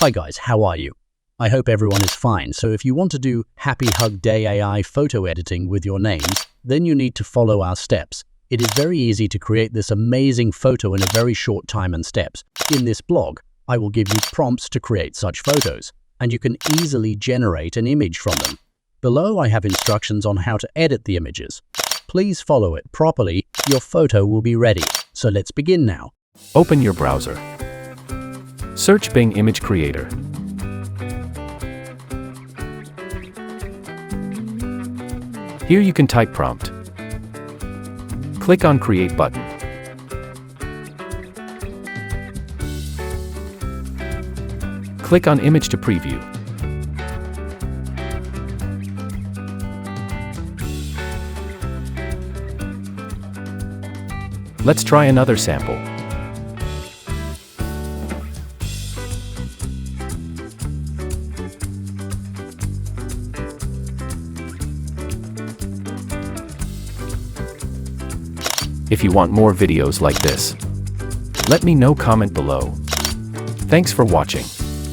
Hi guys, how are you? I hope everyone is fine. So if you want to do Happy Hug Day AI photo editing with your names, then you need to follow our steps. It is very easy to create this amazing photo in a very short time and steps. In this blog, I will give you prompts to create such photos, and you can easily generate an image from them. Below I have instructions on how to edit the images. Please follow it properly, your photo will be ready. So let's begin now. Open your browser. Search Bing Image Creator. Here you can type prompt. Click on Create button. Click on Image to preview. Let's try another sample. If you want more videos like this, let me know, comment below. Thanks for watching.